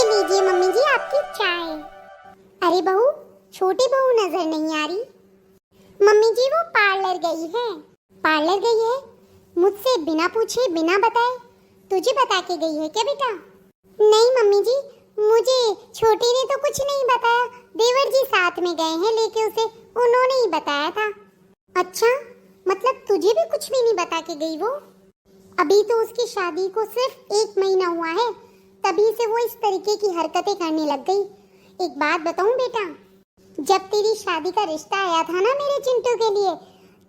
लीजिए मम्मी जी आपकी चाय। अरे बहू, छोटी बहू नजर नहीं आ रही। मम्मी जी वो पार्लर गई है। पार्लर गई है? मुझसे बिना पूछे बिना बताए? तुझे बता के गई है क्या बेटा? नहीं मम्मी जी, मुझे छोटी ने तो कुछ नहीं बताया। देवर जी साथ में गए हैं लेके उसे, उन्होंने ही बताया था। अच्छा, मतलब तुझे भी कुछ भी नहीं बता के गई वो? अभी तो उसकी शादी को सिर्फ 1 महीना हुआ है, तभी से वो इस तरीके की हरकतें करने लग गई। एक बात बताऊं बेटा, जब तेरी शादी का रिश्ता आया था ना मेरे चिंटू के लिए,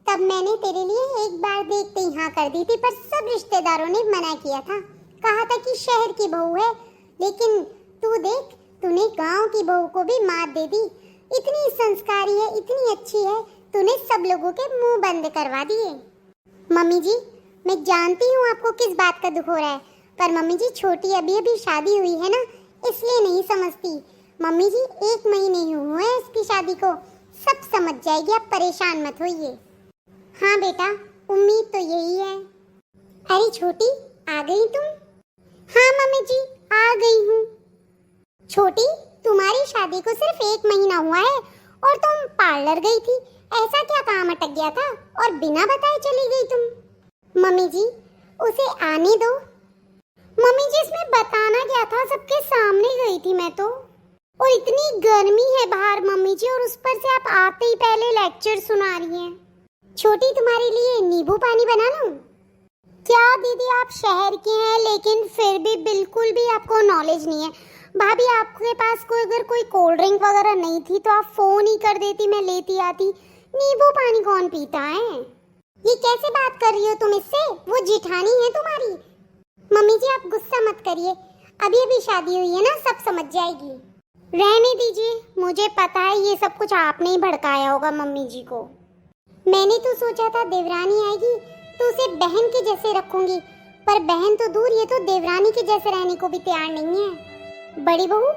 तब मैंने तेरे लिए एक बार देखते ही हाँ कर दी थी, पर सब रिश्तेदारों ने मना किया था। कहा था कि शहर की बहू है, लेकिन तू देख, तूने गांव की बहू को भी मात दे दी। इतनी संस्कारी है, इतनी अच्छी है, तूने सब लोगों के मुंह बंद करवा दिए। मम्मी जी, मैं जानती हूँ आपको किस बात का दुख हो रहा है, पर मम्मी जी छोटी अभी अभी शादी हुई है ना, इसलिए नहीं समझती। मम्मी जी 1 महीने ही हुए हैं इसकी शादी को, सब समझ जाएगी, आप परेशान मत होइए। हाँ बेटा, उम्मीद तो यही है। अरे छोटी, आ गई तुम? हाँ मम्मी जी, आ गई हूँ। छोटी, तुम्हारी शादी को सिर्फ 1 महीना हुआ है और तुम पार्लर गई थी। ऐसा क्या काम अटक गया था और बिना बताए चली गई तुम? मम्मी जी, उसे आने दो। मम्मी जी, इसमें बताना क्या था, सबके सामने गई थी मैं तो। और इतनी गर्मी है बाहर मम्मी जी, और उस पर से आप आते ही पहले लेक्चर सुना रही हैं। छोटी, तुम्हारे लिए नींबू पानी बना लूं? क्या दीदी, आप शहर के हैं लेकिन फिर भी बिल्कुल भी आपको नॉलेज नहीं है। भाभी, आपके पास अगर कोई कोल्ड ड्रिंक वगैरह नहीं थी तो आप फोन ही कर देती, मैं लेती आती। नींबू पानी कौन पीता है? ये कैसे बात कर रही हो तुम इससे? वो जिठानी है तुम्हारी। मम्मी जी आप गुस्सा मत करिए, अभी अभी शादी हुई है ना, सब समझ जाएगी। रहने दीजिए, मुझे पता है ये सब कुछ आपने ही भड़काया होगा मम्मी जी को। मैंने तो सोचा था देवरानी आएगी तो उसे बहन के जैसे रखूंगी, पर बहन तो दूर, ये तो देवरानी के जैसे रहने को भी तैयार नहीं है। बड़ी बहू,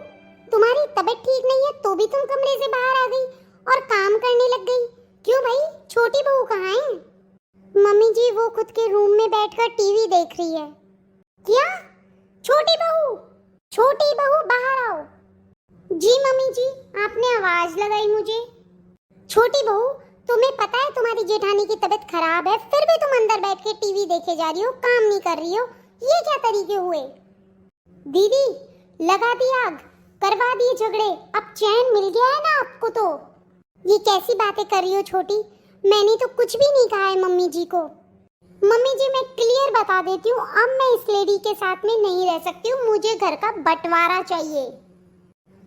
तुम्हारी तबीयत ठीक नहीं है तो भी तुम कमरे से बाहर आ गई और काम करने लग गई। क्यों भाई, छोटी बहू कहाँ है? मम्मी जी वो खुद के रूम में बैठकर टीवी देख रही है। क्या? छोटी बहू, छोटी बहू बाहर आओ। जी मम्मी जी, आपने आवाज लगाई मुझे। छोटी बहू, तुम्हें पता है तुम्हारी जेठानी की तबीयत खराब है, फिर भी तुम अंदर बैठ के टीवी देखे जा रही हो, काम नहीं कर रही हो। ये क्या तरीके हुए? दीदी, लगा दी आग, करवा दिए झगड़े, अब चैन मिल गया है ना आपको? तो ये कैसी बातें कर रही हो छोटी? मैंने तो कुछ भी नहीं कहा है मम्मी जी को। मम्मी जी मैं क्लियर बता देती हूँ, अब मैं इस लेडी के साथ में नहीं रह सकती हूँ, मुझे घर का बंटवारा चाहिए।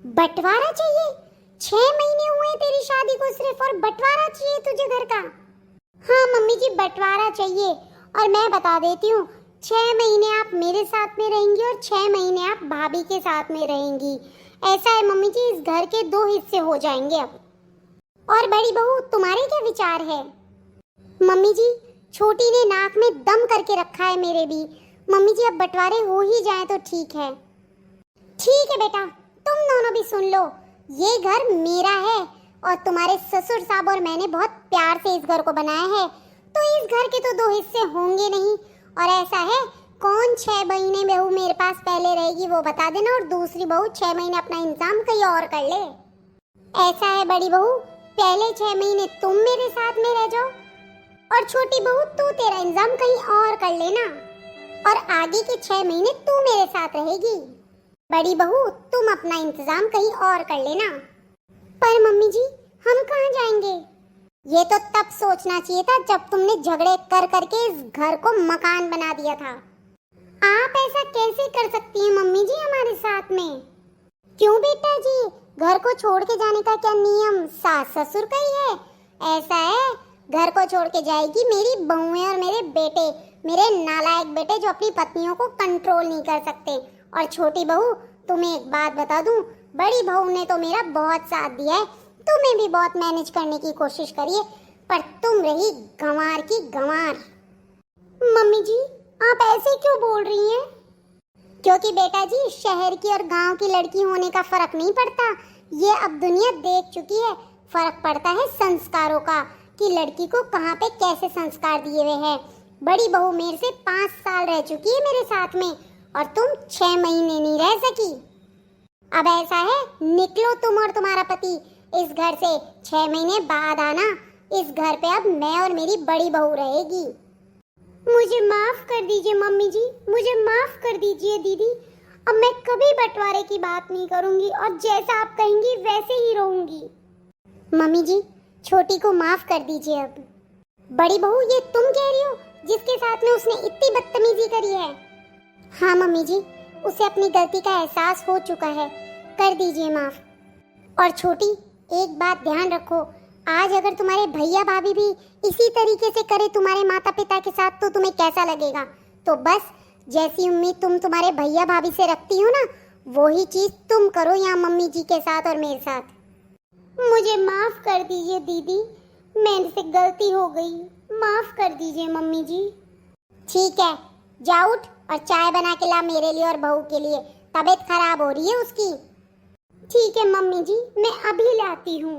बंटवारा चाहिए? 6 महीने हुए तेरी शादी को सिर्फ, और बंटवारा चाहिए तुझे घर का? हाँ मम्मी जी, बंटवारा चाहिए, और मैं बता देती हूँ 6 महीने आप मेरे साथ में रहेंगी और 6 महीने आप भाभी के साथ में रहेंगी। ऐसा है मम्मी जी, इस घर के 2 हिस्से हो जाएंगे अब। और बड़ी बहू, तुम्हारे क्या विचार है? मम्मी जी, छोटी ने नाक में दम करके रखा है मेरे भी। मम्मी जी अब बंटवारे हो ही जाए तो ठीक है। ठीक है बेटा, तुम दोनों भी सुन लो, ये घर मेरा है और तुम्हारे ससुर साहब और मैंने बहुत प्यार से इस घर को बनाया है, तो इस घर के तो 2 हिस्से होंगे नहीं। और ऐसा है, कौन 6 महीने बहू मेरे पास पहले रहेगी वो बता देना, और दूसरी बहू 6 महीने अपना इंतजाम कहीं और कर ले। ऐसा है बड़ी बहू, पहले 6 महीने तुम मेरे साथ में रह जाओ, और छोटी बहू तू तेरा इंतजाम कहीं और कर लेना, और आगे के 6 महीने तू मेरे साथ रहेगी। बड़ी बहू, तुम अपना इंतजाम कहीं और कर लेना। पर मम्मी जी, हम कहाँ जाएंगे? ये तो तब सोचना चाहिए था जब तुमने झगड़े कर करके इस घर को मकान बना दिया था। आप ऐसा कैसे कर सकती हैं मम्मी जी हमारे साथ में? क्यों बेटा जी, घर को छोड़ के जाने का क्या नियम सास ससुर का ही है? ऐसा है, घर को छोड़ के जाएगी मेरी बहुएं और मेरे बेटे, मेरे नालायक बेटे जो अपनी पत्नियों को कंट्रोल नहीं कर सकते। और छोटी बहू, तुम्हें एक बात बता दूं, बड़ी बहू ने तो मेरा बहुत साथ दिया है, तुम्हें भी बहुत मैनेज करने की कोशिश करिए, पर तुम रही गंवार की गंवार। मम्मी जी आप ऐसे क्यों बोल रही हैं? क्योंकि बेटा जी, शहर की और गांव की लड़की होने का फर्क नहीं पड़ता, ये अब दुनिया देख चुकी है। फर्क पड़ता है संस्कारों का, कि लड़की को कहाँ पे कैसे संस्कार दिए हुए हैं। बड़ी बहू मेरे से 5 साल रह चुकी है मेरे साथ में, और तुम 6 महीने नहीं रह सकी। अब ऐसा है, निकलो तुम और तुम्हारा पति इस घर से। 6 महीने बाद आना। इस घर पे अब मैं और मेरी बड़ी बहू रहेगी। मुझे माफ कर दीजिए मम्मी जी, मुझे माफ कर दीजिए दीदी। अब मैं कभी बंटवारे की बात नहीं करूंगी और जैसा आप कहेंगी वैसे ही रहूंगी। मम्मी जी, छोटी को माफ कर दीजिए अब। बड़ी बहू, ये तुम कह रही हो जिसके साथ में उसने इतनी बदतमीजी करी है? हाँ मम्मी जी, उसे अपनी गलती का एहसास हो चुका है, कर दीजिए माफ। और छोटी, एक बात ध्यान रखो, आज अगर तुम्हारे भैया भाभी भी इसी तरीके से करे तुम्हारे माता पिता के साथ तो तुम्हें कैसा लगेगा? तो बस जैसी उम्मीद तुम तुम्हारे भैया भाभी से रखती हो ना, वही चीज तुम करो यहाँ मम्मी जी के साथ और मेरे साथ। मुझे माफ कर दीजिए दीदी, मेरे से गलती हो गई, माफ कर दीजिए मम्मी जी। ठीक है, जा उठ और चाय बना के ला मेरे लिए और बहू के लिए, तबीयत खराब हो रही है उसकी। ठीक है मम्मी जी, मैं अभी लाती हूँ।